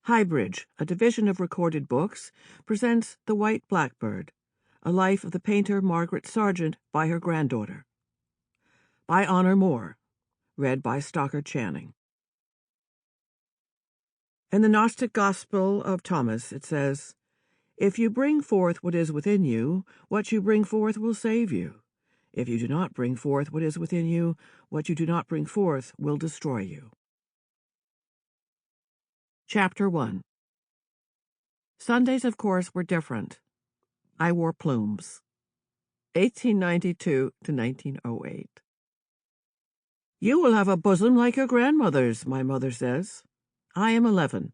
HighBridge, a division of Recorded Books, presents The White Blackbird, a life of the painter Margarett Sargent by her granddaughter. By Honor Moore, read by Stockard Channing. In the Gnostic Gospel of Thomas it says, "If you bring forth what is within you, what you bring forth will save you. If you do not bring forth what is within you, what you do not bring forth will destroy you." Chapter 1. Sundays, of course, were different. I wore plumes. 1892 to 1908. "You will have a bosom like your grandmother's," my mother says. I am 11,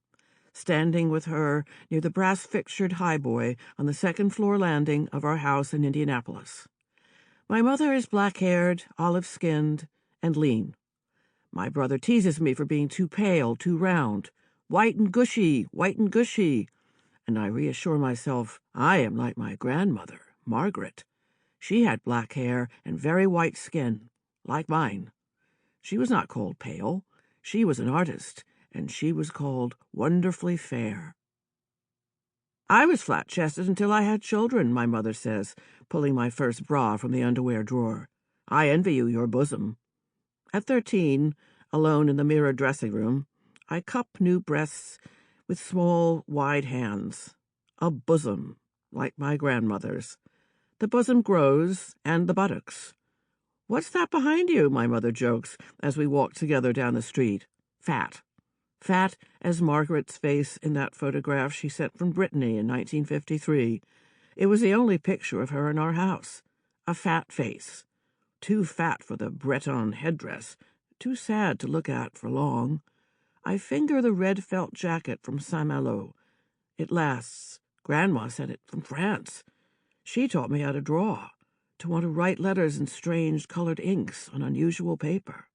standing with her near the brass-fixtured highboy on the second-floor landing of our house in Indianapolis. My mother is black-haired, olive-skinned, and lean. My brother teases me for being too pale, too round, white and gushy, and I reassure myself I am like my grandmother, Margaret. She had black hair and very white skin, like mine. She was not called pale. She was an artist, and she was called wonderfully fair. I was flat-chested until I had children, my mother says, pulling my first bra from the underwear drawer. I envy you your bosom. At 13, alone in the mirror dressing room, I cup new breasts with small, wide hands. A bosom, like my grandmother's. The bosom grows, and the buttocks. "What's that behind you?" my mother jokes as we walk together down the street. Fat. Fat as Margaret's face in that photograph she sent from Brittany in 1953. It was the only picture of her in our house. A fat face. Too fat for the Breton headdress. Too sad to look at for long. I finger the red felt jacket from Saint-Malo. It lasts. Grandma sent it from France. She taught me how to draw, to want to write letters in strange colored inks on unusual paper.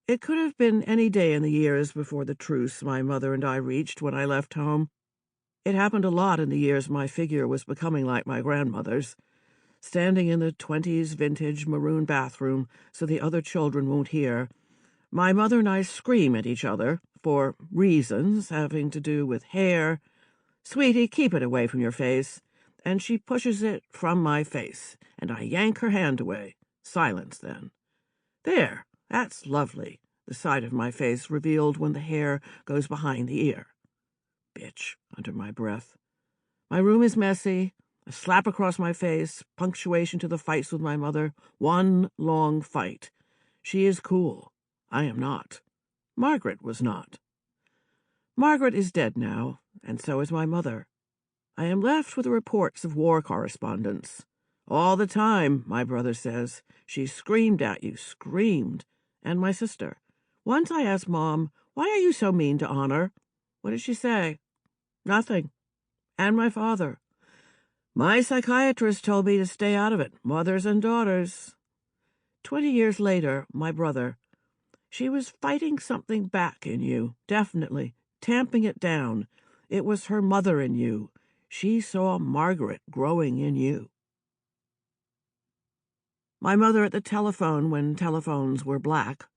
It could have been any day in the years before the truce my mother and I reached when I left home. It happened a lot in the years my figure was becoming like my grandmother's. Standing in the 20s vintage maroon bathroom so the other children won't hear, my mother and I scream at each other for reasons having to do with hair. "Sweetie, keep it away from your face." And she pushes it from my face, and I yank her hand away. Silence then. "There, that's lovely," the side of my face revealed when the hair goes behind the ear. Bitch, under my breath. My room is messy. A slap across my face, punctuation to the fights with my mother. One long fight. She is cool. I am not. Margaret was not. Margaret is dead now, and so is my mother. I am left with the reports of war correspondence. All the time, my brother says. She screamed at you, screamed. And my sister. Once I asked Mom, "Why are you so mean to Honor?" What did she say? Nothing. And my father. "My psychiatrist told me to stay out of it, mothers and daughters." 20 years later, my brother. "She was fighting something back in you, definitely, tamping it down. It was her mother in you. She saw Margaret growing in you." My mother at the telephone when telephones were black.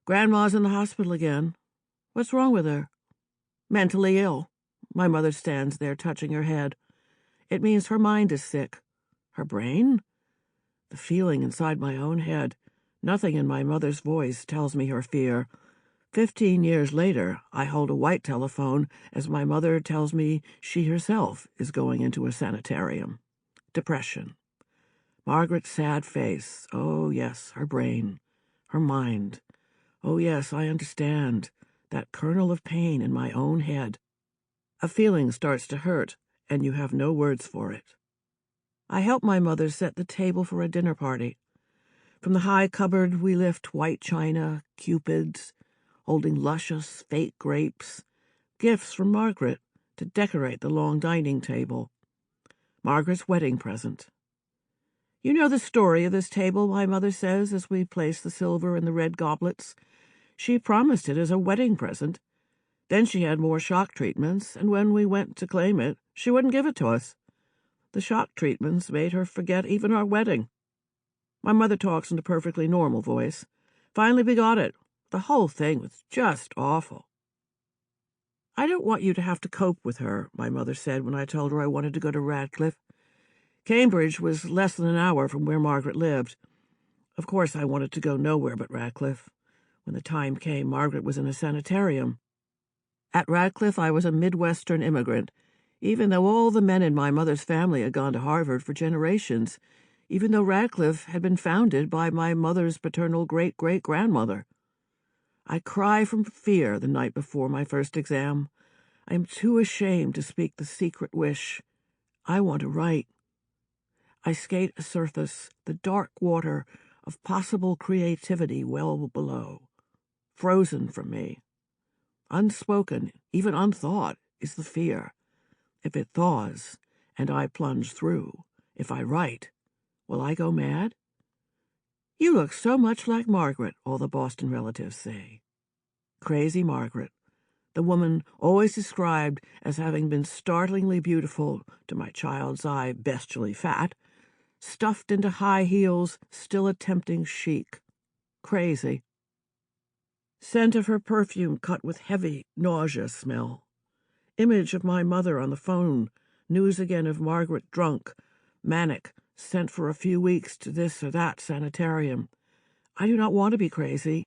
"Grandma's in the hospital again. What's wrong with her?" "Mentally ill." My mother stands there touching her head. "It means her mind is sick." "Her brain?" The feeling inside my own head. Nothing in my mother's voice tells me her fear. 15 years later, I hold a white telephone as my mother tells me she herself is going into a sanitarium. Depression. Margaret's sad face. Oh, yes, her brain. Her mind. Oh, yes, I understand. That kernel of pain in my own head. A feeling starts to hurt, and you have no words for it. I help my mother set the table for a dinner party. From the high cupboard we lift white china, cupids, holding luscious, fake grapes, gifts from Margaret to decorate the long dining table. Margaret's wedding present. "You know the story of this table," my mother says as we place the silver in the red goblets. "She promised it as a wedding present. Then she had more shock treatments, and when we went to claim it, she wouldn't give it to us. The shock treatments made her forget even our wedding." My mother talks in a perfectly normal voice. "Finally we got it. The whole thing was just awful." I don't want you to have to cope with her, my mother said when I told her I wanted to go to Radcliffe. Cambridge was less than an hour from where Margaret lived. Of course, I wanted to go nowhere but Radcliffe. When the time came, Margaret was in a sanitarium. At Radcliffe, I was a Midwestern immigrant, even though all the men in my mother's family had gone to Harvard for generations, even though Radcliffe had been founded by my mother's paternal great-great-grandmother. I cry from fear the night before my first exam. I am too ashamed to speak the secret wish. I want to write. I skate a surface, the dark water of possible creativity well below, frozen from me. Unspoken, even unthought, is the fear. If it thaws, and I plunge through, if I write, will I go mad? You look so much like Margaret, all the Boston relatives say. Crazy Margaret, the woman always described as having been startlingly beautiful, to my child's eye bestially fat, stuffed into high heels, still attempting chic. Crazy. Scent of her perfume cut with heavy nausea smell. Image of my mother on the phone, news again of Margaret drunk, manic, sent for a few weeks to this or that sanitarium. I do not want to be crazy,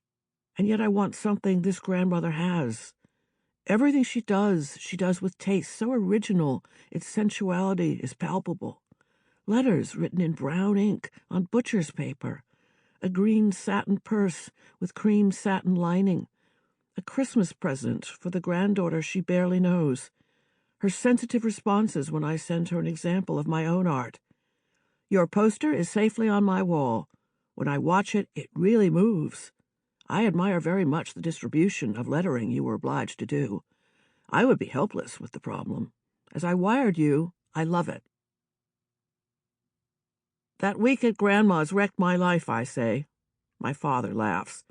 and yet I want something this grandmother has. Everything she does with taste so original, its sensuality is palpable. Letters written in brown ink on butcher's paper, a green satin purse with cream satin lining, a Christmas present for the granddaughter she barely knows, her sensitive responses when I send her an example of my own art. Your poster is safely on my wall. When I watch it, it really moves. I admire very much the distribution of lettering you were obliged to do. I would be helpless with the problem. As I wired you, I love it. That week at Grandma's wrecked my life, I say. My father laughs.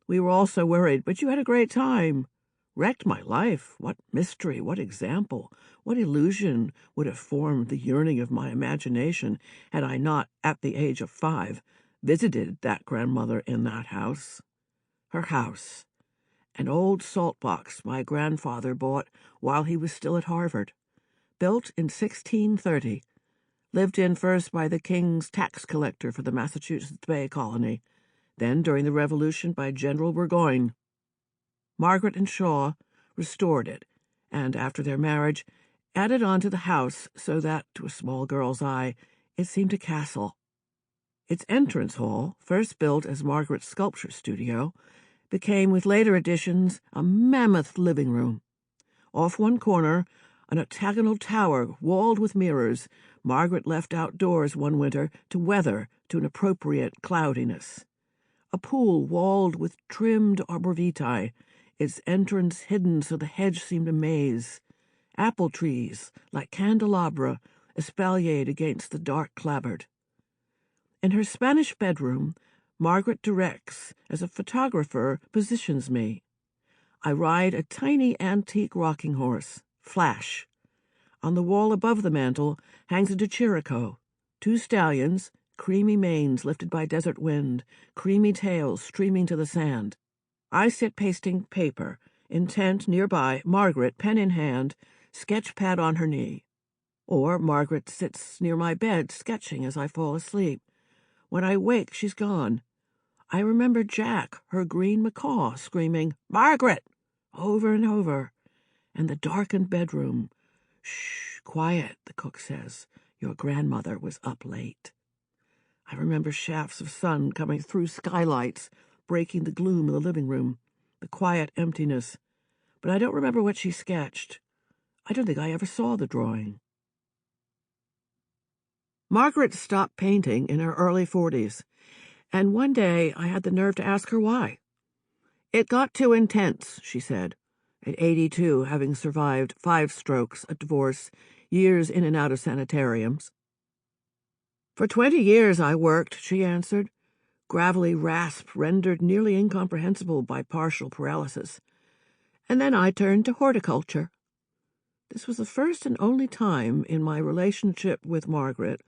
We were all so worried, but you had a great time. Wrecked my life? What mystery, what example, what illusion would have formed the yearning of my imagination had I not, at the age of 5, visited that grandmother in that house? Her house. An old salt box my grandfather bought while he was still at Harvard. Built in 1630. Lived in first by the king's tax collector for the Massachusetts Bay Colony, then during the Revolution by General Burgoyne. Margaret and Shaw restored it, and after their marriage, added on to the house so that, to a small girl's eye, it seemed a castle. Its entrance hall, first built as Margaret's sculpture studio, became, with later additions, a mammoth living room. Off one corner, an octagonal tower walled with mirrors, Margaret left outdoors one winter to weather to an appropriate cloudiness. A pool walled with trimmed arborvitae, its entrance hidden so the hedge seemed a maze. Apple trees, like candelabra, espaliered against the dark clapboard. In her Spanish bedroom, Margaret directs as a photographer positions me. I ride a tiny antique rocking horse, Flash. On the wall above the mantel hangs a Chirico, 2 stallions, creamy manes lifted by desert wind, creamy tails streaming to the sand. I sit pasting paper, intent nearby, Margaret, pen in hand, sketch pad on her knee. Or Margaret sits near my bed, sketching as I fall asleep. When I wake, she's gone. I remember Jack, her green macaw, screaming, "Margaret!" over and over. And the darkened bedroom. "Shh, quiet," the cook says. "Your grandmother was up late." I remember shafts of sun coming through skylights, breaking the gloom of the living room, the quiet emptiness. But I don't remember what she sketched. I don't think I ever saw the drawing. Margaret stopped painting in her early 40s, and one day I had the nerve to ask her why. "It got too intense," she said, at 82, having survived 5 strokes, a divorce, years in and out of sanitariums. "For 20 years I worked," she answered, gravelly rasp rendered nearly incomprehensible by partial paralysis. "And then I turned to horticulture." This was the first and only time in my relationship with Margaret,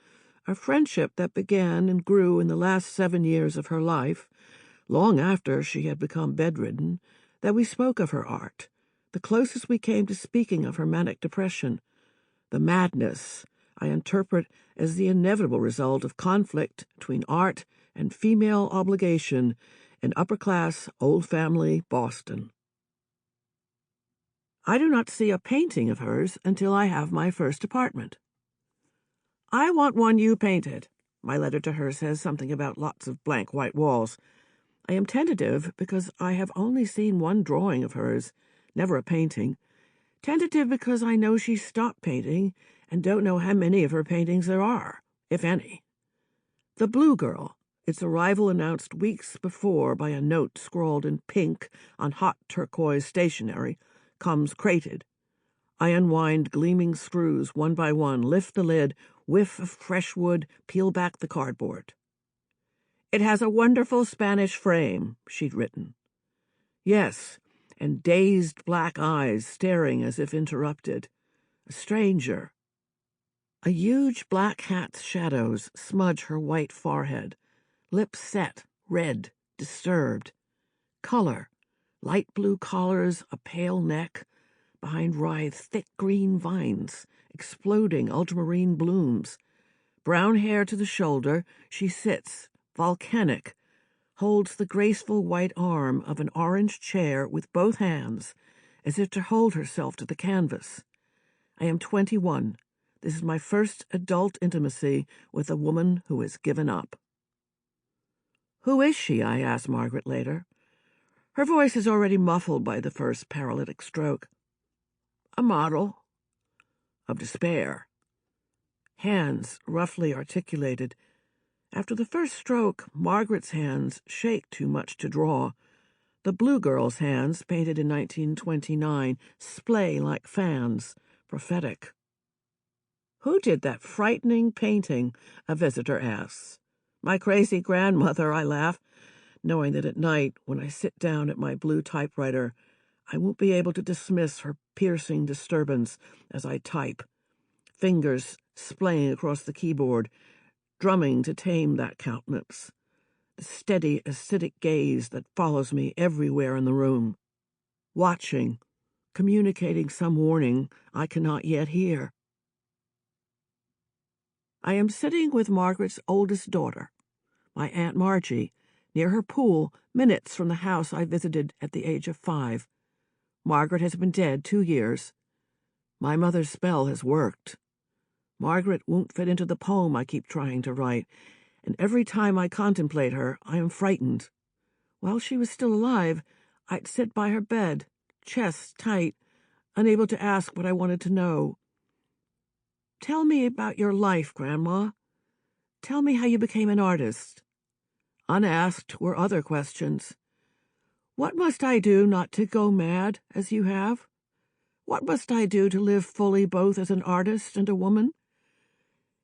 a friendship that began and grew in the last 7 years of her life, long after she had become bedridden, that we spoke of her art, the closest we came to speaking of her manic depression, the madness I interpret as the inevitable result of conflict between art and female obligation in upper-class, old-family Boston. I do not see a painting of hers until I have my first apartment. I want one you painted. My letter to her says something about lots of blank white walls. I am tentative because I have only seen one drawing of hers, never a painting. Tentative because I know she stopped painting and don't know how many of her paintings there are, if any. The Blue Girl, its arrival announced weeks before by a note scrawled in pink on hot turquoise stationery, comes crated. I unwind gleaming screws one by one, lift the lid, whiff of fresh wood, peel back the cardboard. It has a wonderful Spanish frame, she'd written. Yes, and dazed black eyes staring as if interrupted. A stranger. A huge black hat's shadows smudge her white forehead. Lips set, red, disturbed. Color. Light blue collars, a pale neck. Behind writhe thick green vines, exploding ultramarine blooms. Brown hair to the shoulder, she sits, volcanic, holds the graceful white arm of an orange chair with both hands, as if to hold herself to the canvas. I am 21. This is my first adult intimacy with a woman who has given up. Who is she? I asked Margaret later. Her voice is already muffled by the first paralytic stroke. A model. Of despair. Hands roughly articulated. After the first stroke, Margaret's hands shake too much to draw. The Blue Girl's hands, painted in 1929, splay like fans, prophetic. Who did that frightening painting? A visitor asks. My crazy grandmother, I laugh, knowing that at night, when I sit down at my blue typewriter, I won't be able to dismiss her piercing disturbance as I type, fingers splaying across the keyboard, drumming to tame that countenance, the steady, acidic gaze that follows me everywhere in the room, watching, communicating some warning I cannot yet hear. I am sitting with Margaret's oldest daughter, my Aunt Margie, near her pool, minutes from the house I visited at the age of 5. Margaret has been dead 2 years. My mother's spell has worked. Margaret won't fit into the poem I keep trying to write, and every time I contemplate her, I am frightened. While she was still alive, I'd sit by her bed, chest tight, unable to ask what I wanted to know. Tell me about your life, Grandma. Tell me how you became an artist. Unasked were other questions. What must I do not to go mad, as you have? What must I do to live fully both as an artist and a woman?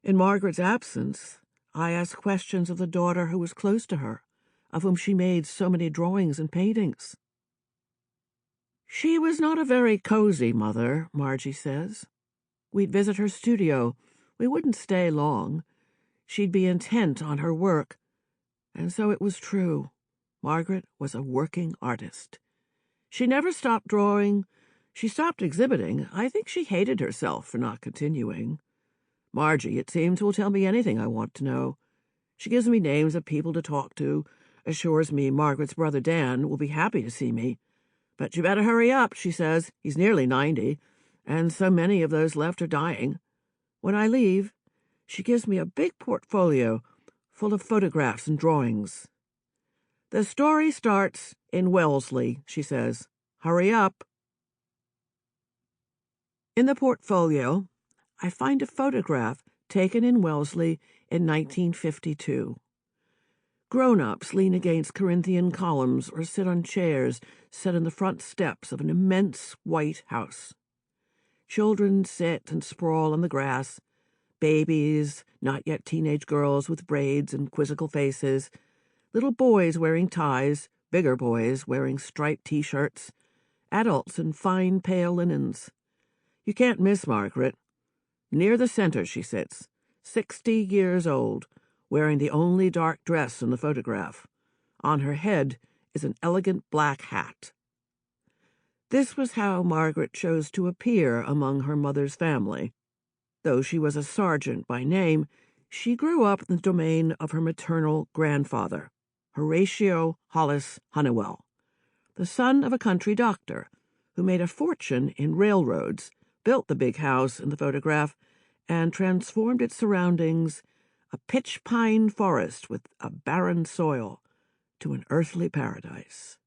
In Margaret's absence, I asked questions of the daughter who was close to her, of whom she made so many drawings and paintings. She was not a very cozy mother, Margie says. We'd visit her studio. We wouldn't stay long. She'd be intent on her work. And so it was true. Margaret was a working artist. She never stopped drawing. She stopped exhibiting. I think she hated herself for not continuing. Margie, it seems, will tell me anything I want to know. She gives me names of people to talk to, assures me Margaret's brother Dan will be happy to see me. But you better hurry up, she says. He's nearly 90, and so many of those left are dying. When I leave, she gives me a big portfolio full of photographs and drawings. The story starts in Wellesley, she says. Hurry up. In the portfolio, I find a photograph taken in Wellesley in 1952. Grown-ups lean against Corinthian columns or sit on chairs set on the front steps of an immense white house. Children sit and sprawl on the grass. Babies, not yet teenage girls with braids and quizzical faces. Little boys wearing ties, bigger boys wearing striped T-shirts. Adults in fine pale linens. You can't miss Margaret. Near the center she sits, 60 years old, wearing the only dark dress in the photograph. On her head is an elegant black hat. This was how Margaret chose to appear among her mother's family. Though she was a Sargent by name, she grew up in the domain of her maternal grandfather, Horatio Hollis Honeywell, the son of a country doctor who made a fortune in railroads, built the big house in the photograph, and transformed its surroundings, a pitch pine forest with a barren soil, to an earthly paradise.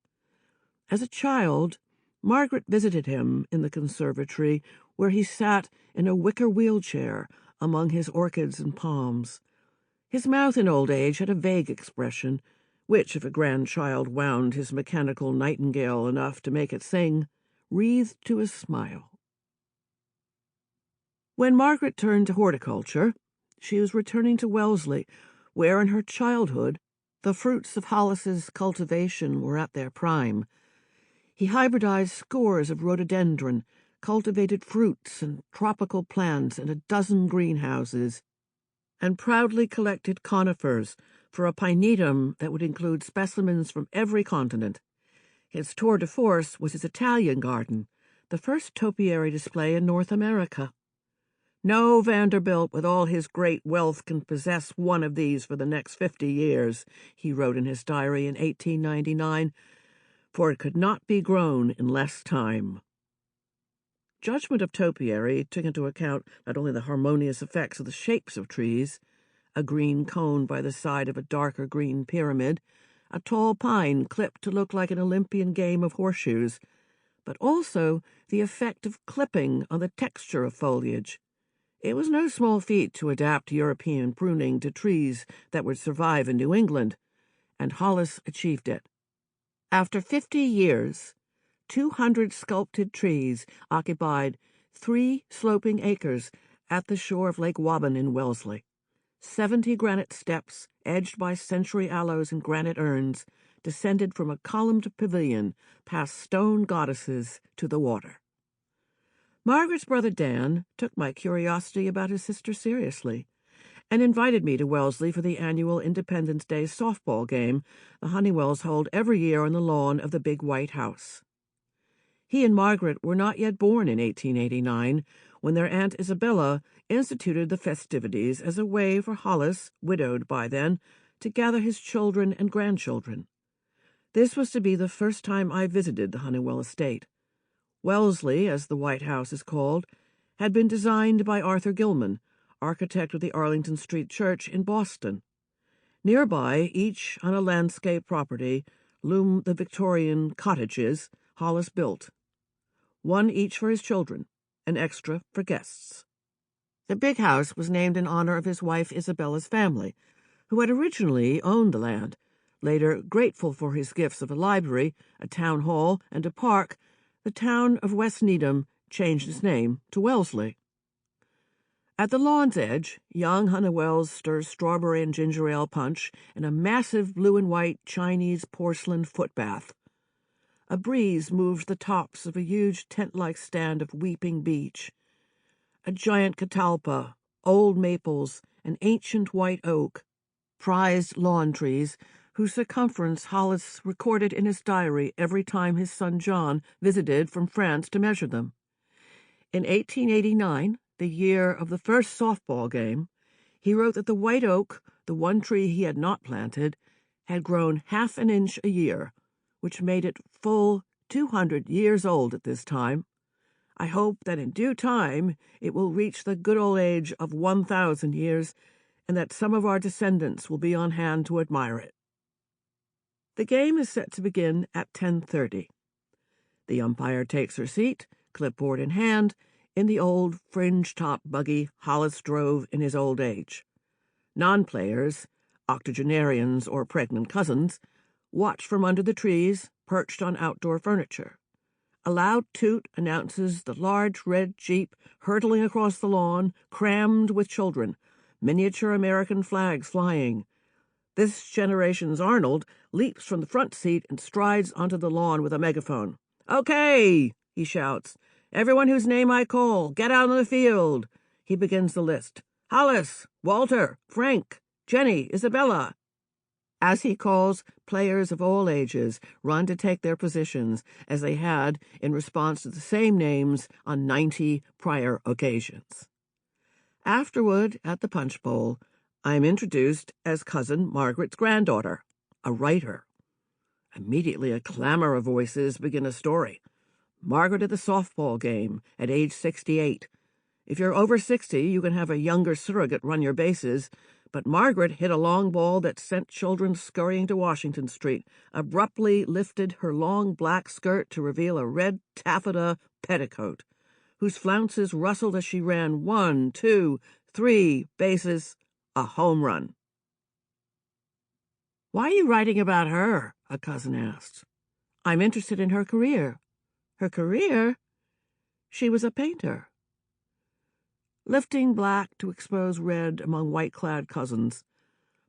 As a child, Margaret visited him in the conservatory, where he sat in a wicker wheelchair among his orchids and palms. His mouth in old age had a vague expression, which, if a grandchild wound his mechanical nightingale enough to make it sing, wreathed to a smile. When Margaret turned to horticulture, she was returning to Wellesley, where in her childhood the fruits of Hollis's cultivation were at their prime. He hybridized scores of rhododendron, cultivated fruits and tropical plants in a dozen greenhouses, and proudly collected conifers for a pinetum that would include specimens from every continent. His tour de force was his Italian garden, the first topiary display in North America. No Vanderbilt with all his great wealth can possess one of these for the next 50 years, he wrote in his diary in 1899, for it could not be grown in less time. Judgment of topiary took into account not only the harmonious effects of the shapes of trees, a green cone by the side of a darker green pyramid, a tall pine clipped to look like an Olympian game of horseshoes, but also the effect of clipping on the texture of foliage. It was no small feat to adapt European pruning to trees that would survive in New England, and Hollis achieved it. After 50 years, 200 sculpted trees occupied 3 sloping acres at the shore of Lake Waban in Wellesley. 70 granite steps, edged by century aloes and granite urns, descended from a columned pavilion past stone goddesses to the water. Margaret's brother Dan took my curiosity about his sister seriously and invited me to Wellesley for the annual Independence Day softball game the Honeywells hold every year on the lawn of the big white house. He and Margaret were not yet born in 1889, when their Aunt Isabella instituted the festivities as a way for Hollis, widowed by then, to gather his children and grandchildren. This was to be the first time I visited the Honeywell estate. Wellesley, as the White House is called, had been designed by Arthur Gilman, architect of the Arlington Street Church in Boston. Nearby, each on a landscape property, loomed the Victorian cottages Hollis built. One each for his children, an extra for guests. The big house was named in honor of his wife Isabella's family, who had originally owned the land. Later, grateful for his gifts of a library, a town hall, and a park, the town of West Needham changed its name to Wellesley. At the lawn's edge, young Honeywells stir strawberry and ginger ale punch in a massive blue and white Chinese porcelain footbath. A breeze moved the tops of a huge tent-like stand of weeping beech. A giant catalpa, old maples, and ancient white oak, prized lawn trees, whose circumference Hollis recorded in his diary every time his son John visited from France to measure them. In 1889, the year of the first softball game, he wrote that the white oak, the one tree he had not planted, had grown half an inch a year, which made it full 200 years old at this time. I hope that in due time it will reach the good old age of 1,000 years, and that some of our descendants will be on hand to admire it. The game is set to begin at 10:30. The umpire takes her seat, clipboard in hand, in the old fringe-top buggy Hollis drove in his old age. Non-players, octogenarians or pregnant cousins, watch from under the trees, perched on outdoor furniture. A loud toot announces the large red Jeep hurtling across the lawn, crammed with children, miniature American flags flying. This generation's Arnold leaps from the front seat and strides onto the lawn with a megaphone. "Okay," he shouts. "Everyone whose name I call, get out on the field." He begins the list. "Hollis, Walter, Frank, Jenny, Isabella." As he calls, players of all ages run to take their positions, as they had in response to the same names on 90 prior occasions. Afterward, at the punch bowl, I am introduced as cousin Margarett's granddaughter, a writer. Immediately a clamor of voices begin a story. Margaret at the softball game at age 68. If you're over 60, you can have a younger surrogate run your bases, but Margaret hit a long ball that sent children scurrying to Washington Street, abruptly lifted her long black skirt to reveal a red taffeta petticoat, whose flounces rustled as she ran 1, 2, 3 bases, a home run. "Why are you writing about her?" a cousin asked. "I'm interested in her career." "Her career?" "She was a painter." Lifting black to expose red among white-clad cousins,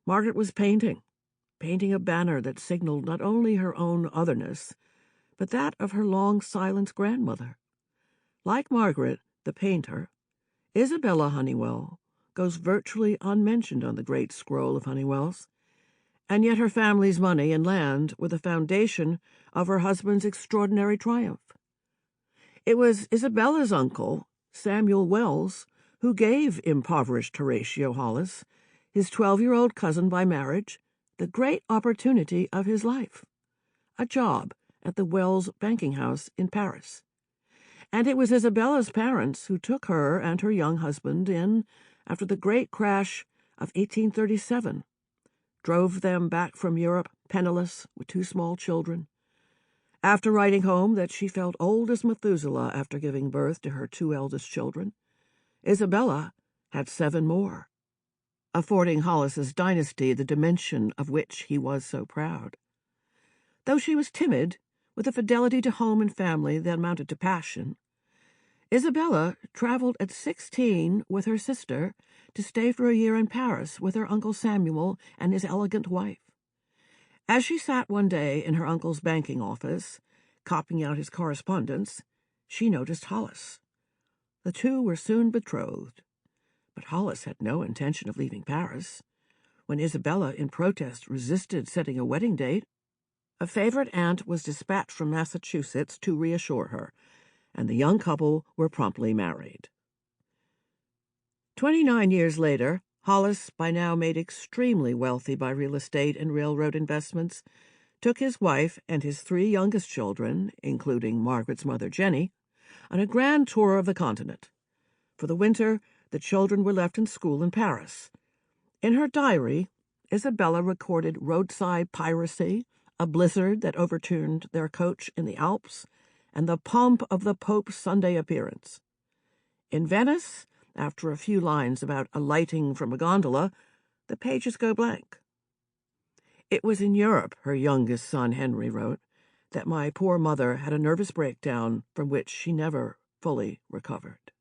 Margaret was painting a banner that signaled not only her own otherness, but that of her long-silent grandmother. Like Margaret, the painter, Isabella Honeywell goes virtually unmentioned on the great scroll of Honeywells, and yet her family's money and land were the foundation of her husband's extraordinary triumph. It was Isabella's uncle, Samuel Wells, who gave impoverished Horatio Hollis, his 12-year-old cousin by marriage, the great opportunity of his life, a job at the Wells banking house in Paris. And it was Isabella's parents who took her and her young husband in after the great crash of 1837, drove them back from Europe penniless with 2 small children. After writing home that she felt old as Methuselah after giving birth to her 2 eldest children, Isabella had 7 more, affording Hollis's dynasty the dimension of which he was so proud. Though she was timid, with a fidelity to home and family that amounted to passion, Isabella traveled at 16 with her sister to stay for a year in Paris with her Uncle Samuel and his elegant wife. As she sat one day in her uncle's banking office, copying out his correspondence, she noticed Hollis. The 2 were soon betrothed, but Hollis had no intention of leaving Paris. When Isabella, in protest, resisted setting a wedding date, a favorite aunt was dispatched from Massachusetts to reassure her, and the young couple were promptly married. 29 years later, Hollis, by now made extremely wealthy by real estate and railroad investments, took his wife and his 3 youngest children, including Margaret's mother Jenny, on a grand tour of the continent. For the winter, the children were left in school in Paris. In her diary, Isabella recorded roadside piracy, a blizzard that overturned their coach in the Alps, and the pomp of the Pope's Sunday appearance. In Venice, after a few lines about alighting from a gondola, the pages go blank. "It was in Europe," her youngest son Henry wrote, "that my poor mother had a nervous breakdown from which she never fully recovered."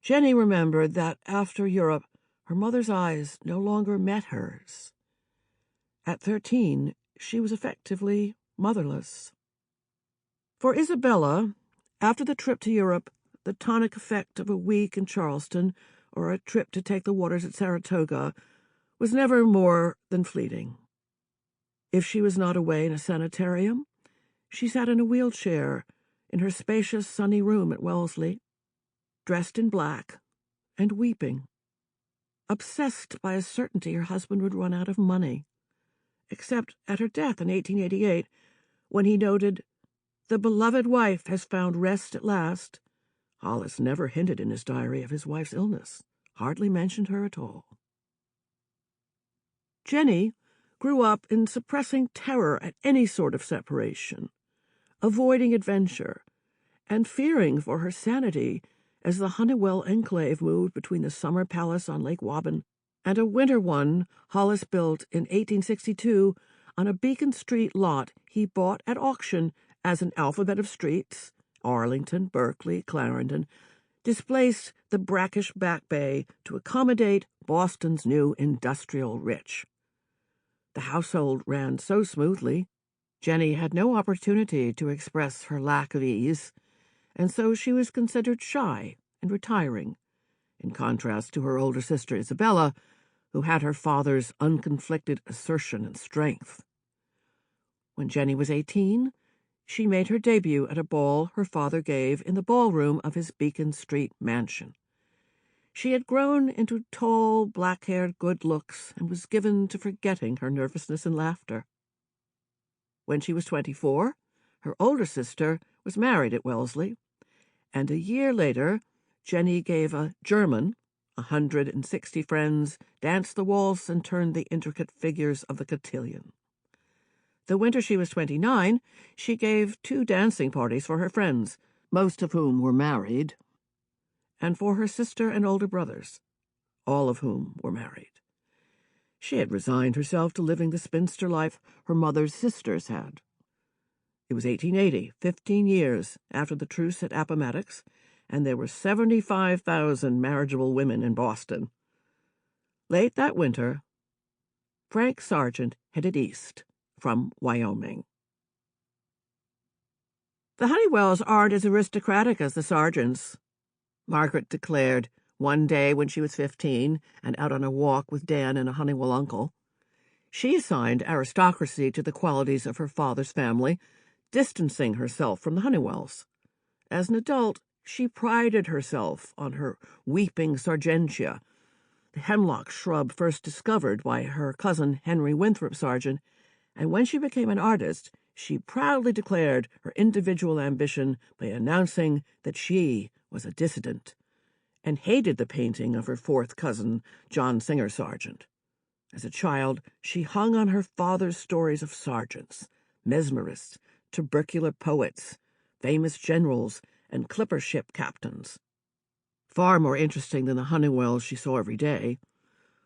Jenny remembered that after Europe, her mother's eyes no longer met hers. At 13, she was effectively motherless. For Isabella, after the trip to Europe, the tonic effect of a week in Charleston or a trip to take the waters at Saratoga was never more than fleeting. If she was not away in a sanitarium, she sat in a wheelchair in her spacious, sunny room at Wellesley, dressed in black and weeping, obsessed by a certainty her husband would run out of money, except at her death in 1888, when he noted, "The beloved wife has found rest at last." Hollis never hinted in his diary of his wife's illness, hardly mentioned her at all. Jenny grew up in suppressing terror at any sort of separation, avoiding adventure, and fearing for her sanity as the Honeywell enclave moved between the summer palace on Lake Waban and a winter one Hollis built in 1862 on a Beacon Street lot he bought at auction as an alphabet of streets, Arlington, Berkeley, Clarendon, displaced the brackish Back Bay to accommodate Boston's new industrial rich. The household ran so smoothly, Jenny had no opportunity to express her lack of ease, and so she was considered shy and retiring, in contrast to her older sister Isabella, who had her father's unconflicted assertion and strength. When Jenny was 18, she made her debut at a ball her father gave in the ballroom of his Beacon Street mansion. She had grown into tall, black-haired good looks and was given to forgetting her nervousness and laughter. When she was 24, her older sister was married at Wellesley, and a year later Jenny gave a German, 160 friends, danced the waltz and turned the intricate figures of the cotillion. The winter she was 29, she gave 2 dancing parties for her friends, most of whom were married, and for her sister and older brothers, all of whom were married. She had resigned herself to living the spinster life her mother's sisters had. It was 1880, 15 years after the truce at Appomattox, and there were 75,000 marriageable women in Boston. Late that winter, Frank Sargent headed east from Wyoming. "The Honeywells aren't as aristocratic as the Sargents," Margaret declared one day when she was 15 and out on a walk with Dan and a Honeywell uncle. She assigned aristocracy to the qualities of her father's family, distancing herself from the Honeywells. As an adult, she prided herself on her weeping Sargentia, the hemlock shrub first discovered by her cousin Henry Winthrop Sargent, and when she became an artist, she proudly declared her individual ambition by announcing that she was a dissident, and hated the painting of her fourth cousin, John Singer Sargent. As a child, she hung on her father's stories of sergeants, mesmerists, tubercular poets, famous generals, and clipper ship captains. Far more interesting than the Honeywells she saw every day,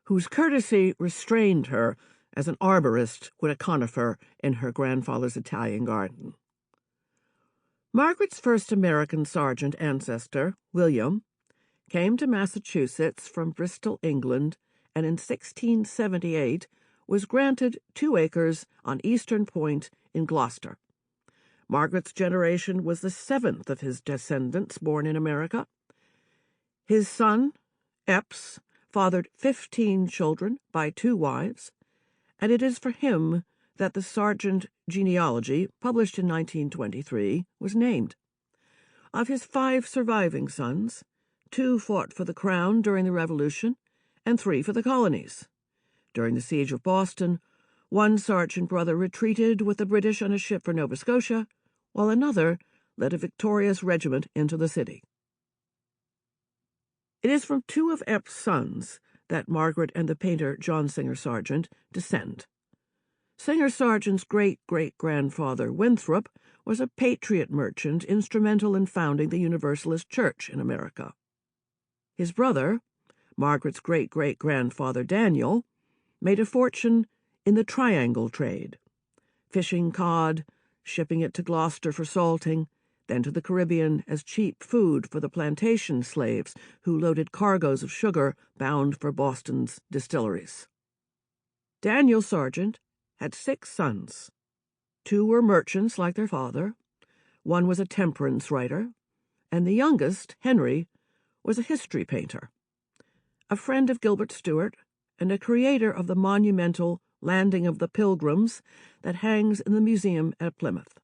whose courtesy restrained her as an arborist would a conifer in her grandfather's Italian garden. Margaret's first American sergeant ancestor, William, came to Massachusetts from Bristol, England, and in 1678 was granted 2 acres on Eastern Point in Gloucester. Margaret's generation was the 7th of his descendants born in America. His son, Epps, fathered 15 children by 2 wives, and it is for him that the Sargent genealogy, published in 1923, was named. Of his 5 surviving sons, 2 fought for the crown during the Revolution, and 3 for the colonies. During the siege of Boston, one Sargent brother retreated with the British on a ship for Nova Scotia, while another led a victorious regiment into the city. It is from 2 of Epps' sons that Margaret and the painter John Singer Sargent descend. Singer Sargent's great-great-grandfather, Winthrop, was a patriot merchant instrumental in founding the Universalist Church in America. His brother, Margaret's great-great-grandfather Daniel, made a fortune in the triangle trade, fishing cod, shipping it to Gloucester for salting, then to the Caribbean as cheap food for the plantation slaves who loaded cargoes of sugar bound for Boston's distilleries. Daniel Sargent had 6 sons. 2 were merchants like their father, 1 was a temperance writer, and the youngest, Henry, was a history painter, a friend of Gilbert Stuart, and a creator of the monumental Landing of the Pilgrims that hangs in the museum at Plymouth.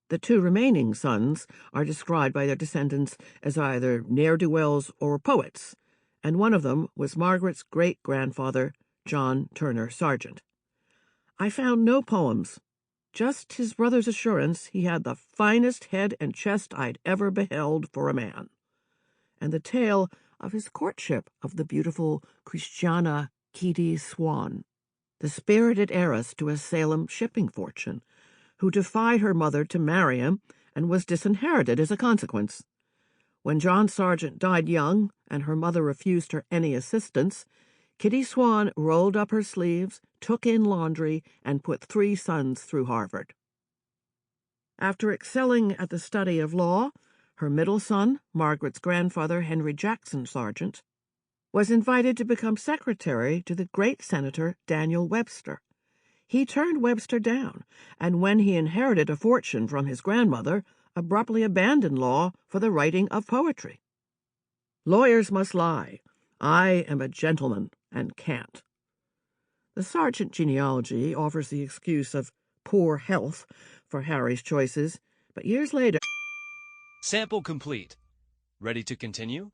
The 2 remaining sons are described by their descendants as either ne'er-do-wells or poets, and one of them was Margaret's great-grandfather, John Turner Sargent. I found no poems, just his brother's assurance he had the finest head and chest I'd ever beheld for a man, and the tale of his courtship of the beautiful Christiana Kitty Swan, the spirited heiress to a Salem shipping fortune, who defied her mother to marry him and was disinherited as a consequence. When John Sargent died young and her mother refused her any assistance, Kitty Swan rolled up her sleeves, took in laundry, and put 3 sons through Harvard. After excelling at the study of law, her middle son, Margaret's grandfather Henry Jackson Sargent, was invited to become secretary to the great Senator Daniel Webster. He turned Webster down, and when he inherited a fortune from his grandmother, abruptly abandoned law for the writing of poetry. "Lawyers must lie. I am a gentleman," and can't. The Sargent genealogy offers the excuse of poor health for Harry's choices, but years later... Sample complete. Ready to continue?